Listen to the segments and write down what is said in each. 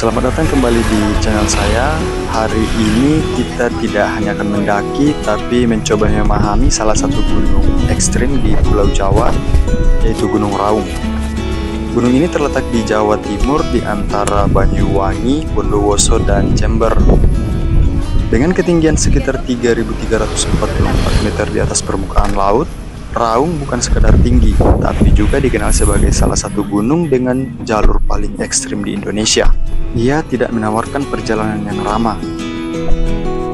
Selamat datang kembali di channel saya. Hari ini kita tidak hanya akan mendaki, tapi mencoba memahami salah satu gunung ekstrim di Pulau Jawa, yaitu Gunung Raung. Gunung ini terletak di Jawa Timur di antara Banyuwangi, Bondowoso, dan Jember. Dengan ketinggian sekitar 3.344 meter di atas permukaan laut, Raung bukan sekedar tinggi, tapi juga dikenal sebagai salah satu gunung dengan jalur paling ekstrim di Indonesia. Ia tidak menawarkan perjalanan yang ramah.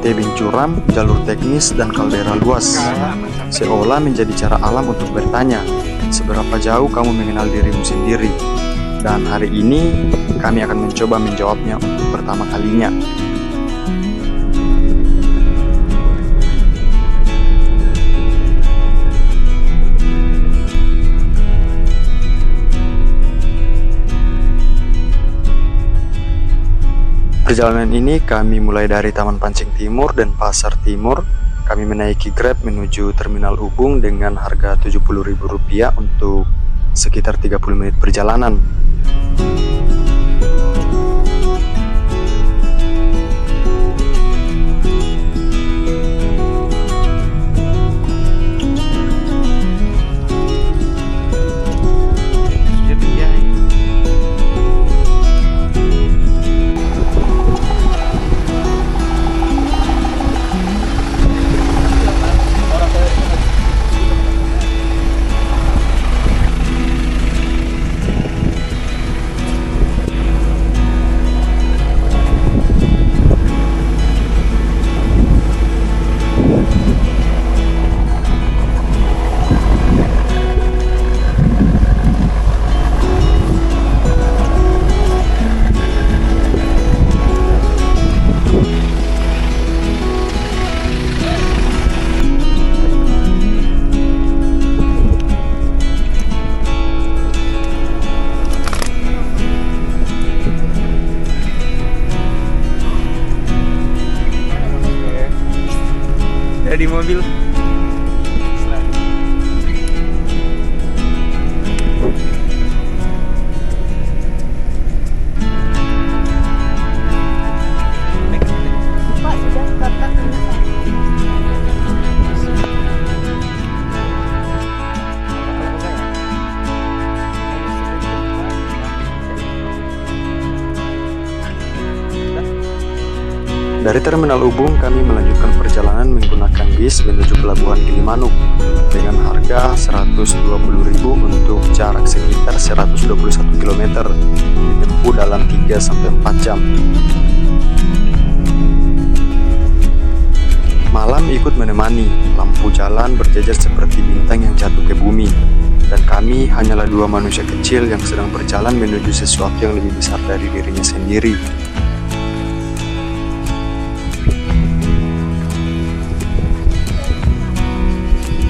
Tebing curam, jalur teknis, dan kaldera luas, seolah menjadi cara alam untuk bertanya, seberapa jauh kamu mengenal dirimu sendiri? Dan hari ini, kami akan mencoba menjawabnya untuk pertama kalinya. Perjalanan ini kami mulai dari Taman Pancing Timur dan Pasar Timur. Kami menaiki Grab menuju Terminal Ubung dengan harga Rp70.000 untuk sekitar 30 menit perjalanan. Di mobil. Pak sudah datang. Dari Terminal Ubung, kami melanjutkan perjalanan menggunakan bis menuju Pelabuhan Gilimanuk dengan harga Rp120.000 untuk jarak sekitar 121 km, ditempuh dalam 3-4 jam. Malam ikut menemani, lampu jalan berjejer seperti bintang yang jatuh ke bumi, dan kami hanyalah dua manusia kecil yang sedang berjalan menuju sesuatu yang lebih besar dari dirinya sendiri.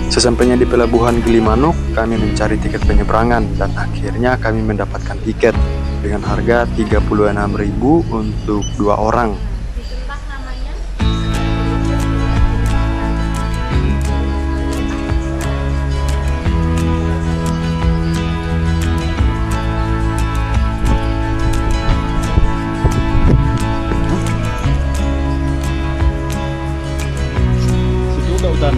Sesampainya di Pelabuhan Gilimanuk, kami mencari tiket penyeberangan dan akhirnya kami mendapatkan tiket dengan harga Rp36.000 untuk 2 orang. Sudah udan.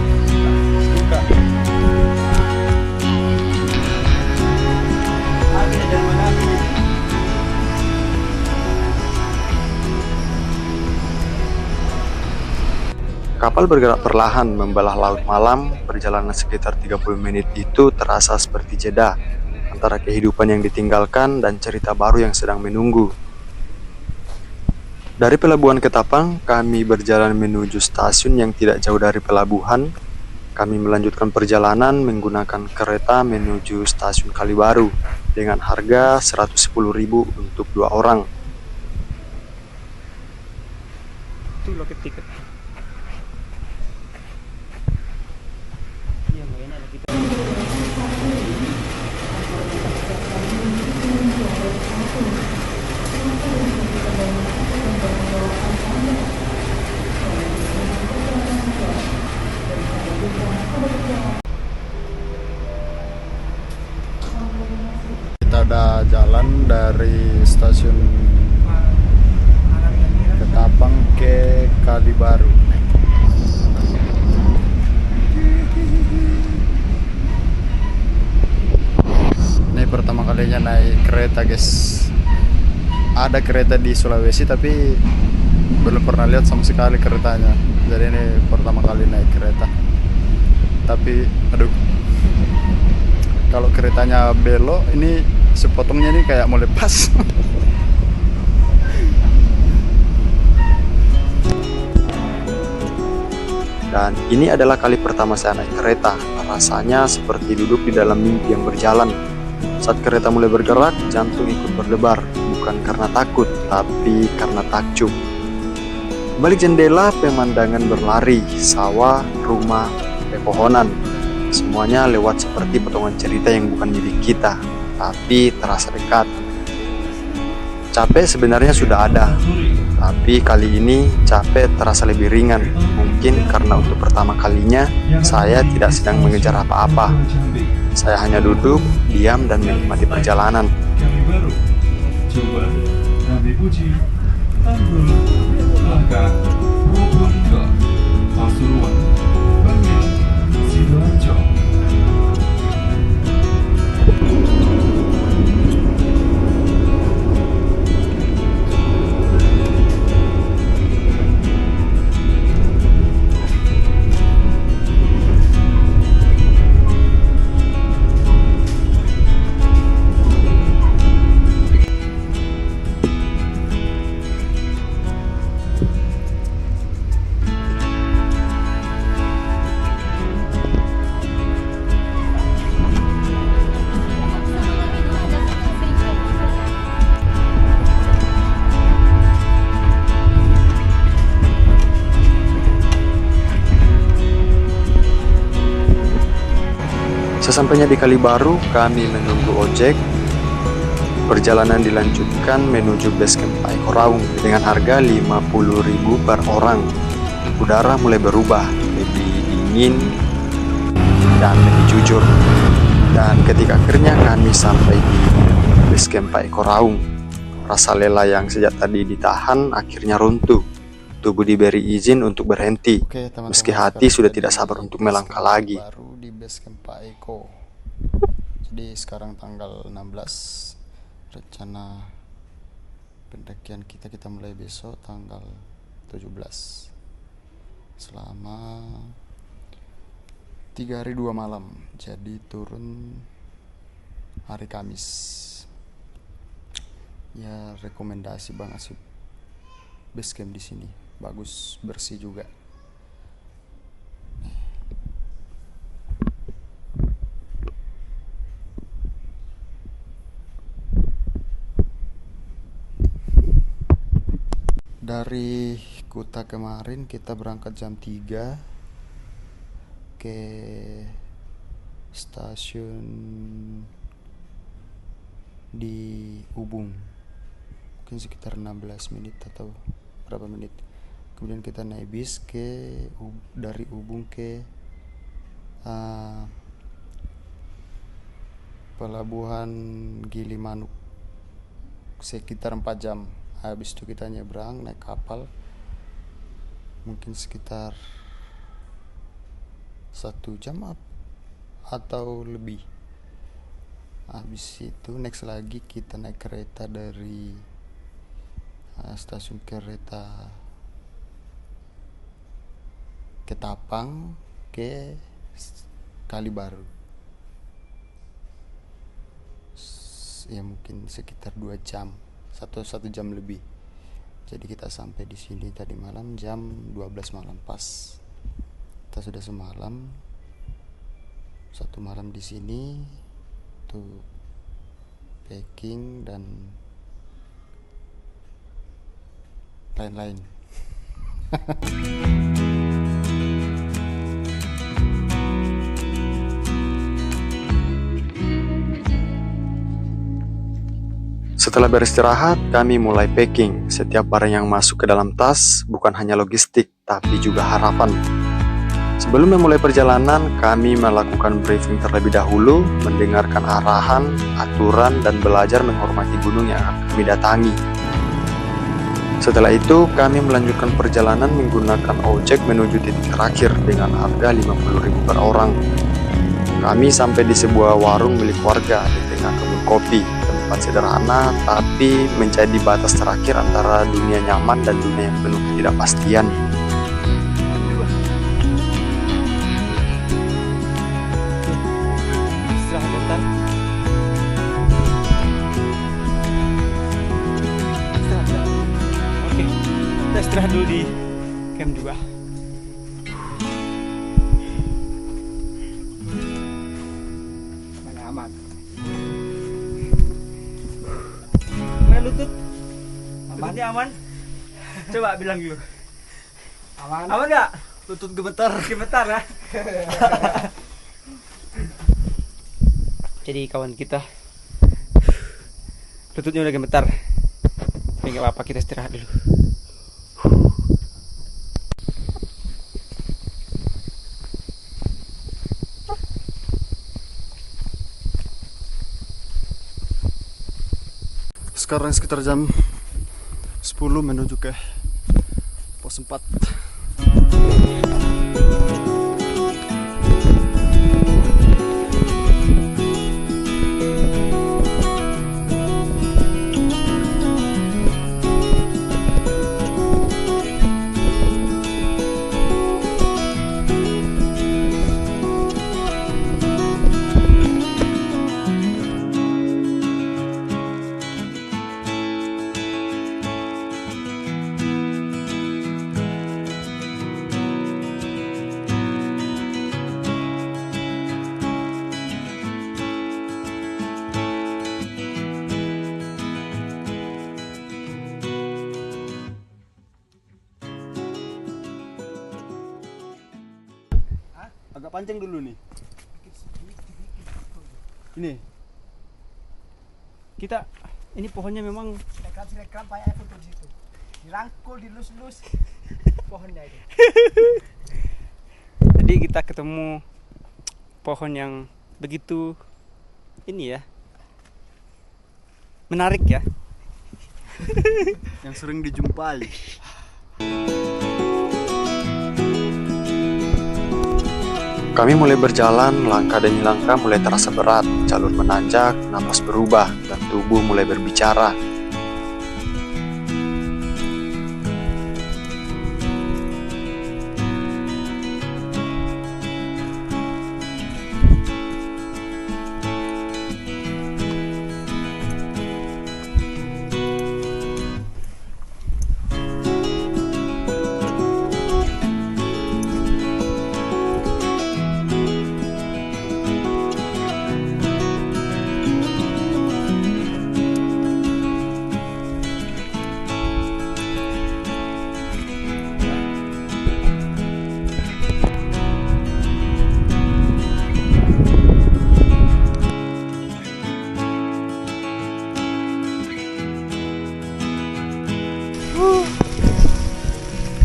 Kapal bergerak perlahan membelah laut malam. Perjalanan sekitar 30 menit itu terasa seperti jeda antara kehidupan yang ditinggalkan dan cerita baru yang sedang menunggu. Dari Pelabuhan Ketapang, kami berjalan menuju stasiun yang tidak jauh dari pelabuhan. Kami melanjutkan perjalanan menggunakan kereta menuju stasiun Kalibaru dengan harga Rp110.000 untuk 2 orang. Itu loket tiket. Iya, nggak enak kita. Kita udah jalan dari stasiun Ketapang ke Kali Baru. Ini pertama kalinya naik kereta, guys. Ada kereta di Sulawesi tapi belum pernah lihat sama sekali keretanya. Jadi ini pertama kali naik kereta. Tapi aduh, kalau keretanya belok ini sepotongnya ini kayak mau lepas. Dan ini adalah kali pertama saya naik kereta. Rasanya seperti duduk di dalam mimpi yang berjalan. Saat kereta mulai bergerak, jantung ikut berdebar. Bukan karena takut, tapi karena takjub. Balik jendela, pemandangan berlari. Sawah, rumah, pepohonan. Semuanya lewat seperti potongan cerita yang bukan milik kita, tapi terasa dekat. Capek sebenarnya sudah ada, tapi kali ini capek terasa lebih ringan. Mungkin karena untuk pertama kalinya saya tidak sedang mengejar apa-apa. Saya hanya duduk, diam, dan menikmati perjalanan. Coba Nabi Puji Tanggul Langkah Probolinggo Pasuruan Bangil Sidoarjo. Sesampainya di Kali Baru, kami menunggu ojek. Perjalanan dilanjutkan menuju base camp Paeko Raung dengan harga 50.000 per orang. Udara mulai berubah, lebih dingin dan lebih jujur. Dan ketika akhirnya kami sampai di base camp Paeko Raung, rasa lelah yang sejak tadi ditahan akhirnya runtuh. Tubuh diberi izin untuk berhenti, meski hati sudah tidak sabar untuk melangkah lagi. Baru di base camp Paeko. Jadi sekarang tanggal 16, rencana pendakian kita mulai besok tanggal 17. Selama 3 hari 2 malam. Jadi turun hari Kamis. Ya rekomendasi banget sih base camp di sini. Bagus, bersih juga. Dari Kuta kemarin kita berangkat jam 3 ke stasiun di Ubung. Mungkin sekitar 16 menit atau berapa menit. Kemudian kita naik bis dari Ubung ke Pelabuhan Gilimanuk sekitar 4 jam. Habis itu kita nyebrang naik kapal mungkin sekitar 1 jam atau lebih. Habis itu next lagi kita naik kereta dari stasiun kereta Ketapang ke Kali Baru. Ya mungkin sekitar 2 jam. Satu jam lebih. Jadi kita sampai di sini tadi malam jam 12 malam pas. Kita sudah semalam, 1 malam di sini tuh packing dan lain-lain. Setelah beristirahat, kami mulai packing. Setiap barang yang masuk ke dalam tas bukan hanya logistik, tapi juga harapan. Sebelum memulai perjalanan, kami melakukan briefing terlebih dahulu, mendengarkan arahan, aturan, dan belajar menghormati gunung yang akan kami datangi. Setelah itu, kami melanjutkan perjalanan menggunakan ojek menuju titik terakhir dengan harga 50.000 per orang. Kami sampai di sebuah warung milik warga di tengah kebun kopi, tempat sederhana tapi menjadi batas terakhir antara dunia nyaman dan dunia yang penuh ketidakpastian. Istirahat bentar. Istirahat ya. Oke, kita istirahat dulu di camp juga. Mana aman? Mana lutut? Lututnya aman? Coba bilang dulu. Aman? Aman nggak? Lutut gemetar. Gemetar ya? Jadi kawan kita lututnya udah gemetar. Tapi nggak apa-apa, kita istirahat dulu. Sekarang sekitar jam 10 menuju ke pos 4. Agak pancing dulu nih. Ini. Ini pohonnya memang Sirekam pakai foto di situ. Dirangkul, dilus-lus pohonnya itu. Jadi kita ketemu pohon yang begitu ini ya. Menarik ya. Yang sering dijumpai. Kami mulai berjalan, langkah demi langkah mulai terasa berat, jalur menanjak, napas berubah, dan tubuh mulai berbicara.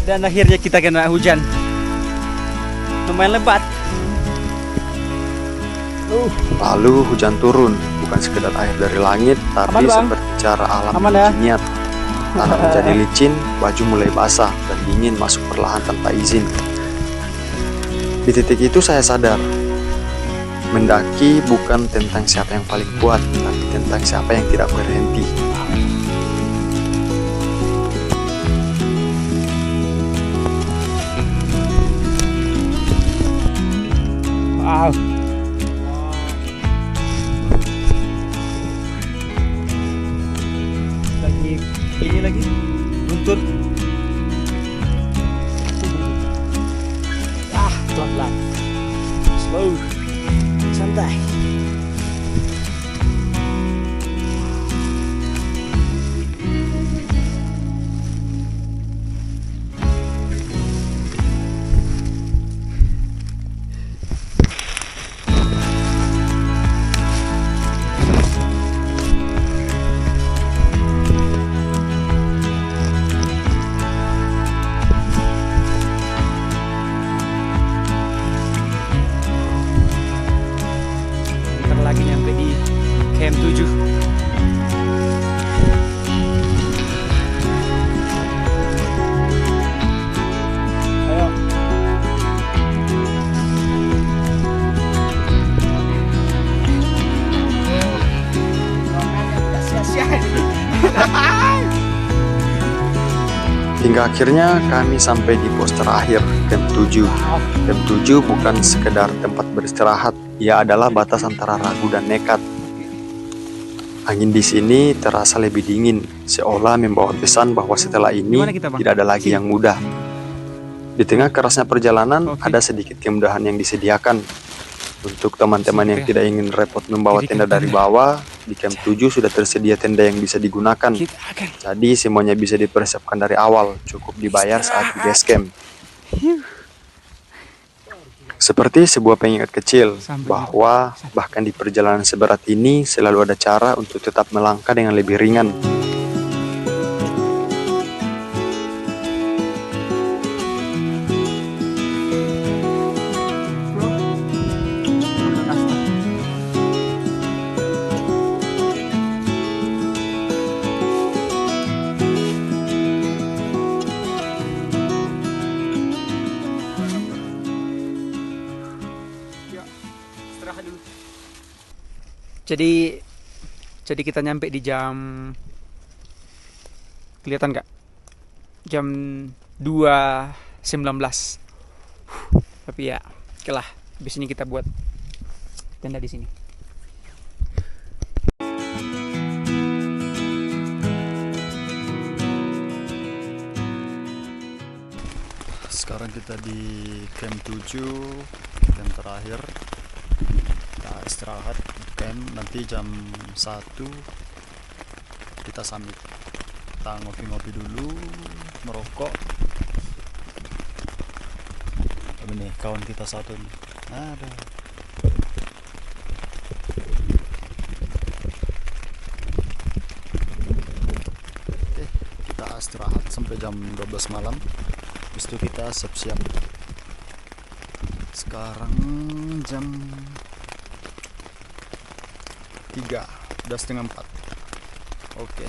Dan akhirnya kita kena hujan. Lumayan lebat. Lalu hujan turun, bukan sekedar air dari langit, tapi Aman, Bang? seperti cara alam Aman ya? berniat. Tanah menjadi licin, baju mulai basah, dan dingin masuk perlahan tanpa izin. Di titik itu saya sadar, mendaki bukan tentang siapa yang paling kuat, tapi tentang siapa yang tidak berhenti. Wow. Ini lagi buntut. Pelan-pelan. Slow. Santai. Hingga akhirnya kami sampai di pos terakhir, camp 7. Camp 7 bukan sekedar tempat beristirahat, ia adalah batas antara ragu dan nekat. Angin di sini terasa lebih dingin, seolah membawa pesan bahwa setelah ini Gimana kita, Bang? tidak ada lagi yang mudah. Di tengah kerasnya perjalanan, Oke. ada sedikit kemudahan yang disediakan. Untuk teman-teman yang Siap ya. tidak ingin repot membawa Jadi tenda dari tenda. bawah, di camp 7 sudah tersedia tenda yang bisa digunakan. Kita akan Jadi semuanya bisa dipersiapkan dari awal, cukup dibayar saat di base camp. Seperti sebuah pengingat kecil Sampai bahwa bahkan di perjalanan seberat ini selalu ada cara untuk tetap melangkah dengan lebih ringan. istirahat dulu. Jadi kita nyampe di jam, kelihatan nggak? Jam 2.19. Tapi ya, oke lah. Habis ini kita buat tenda di sini. Sekarang kita di camp 7, camp terakhir. Kita istirahat di camp, nanti jam 1 kita summit. Kita ngopi-ngopi dulu, merokok. Ini kawan kita satu nih. Ada. Oke, kita istirahat sampai jam 12 malam. Habis itu kita siap-siap. Sekarang jam 3, udah setengah 4. Oke.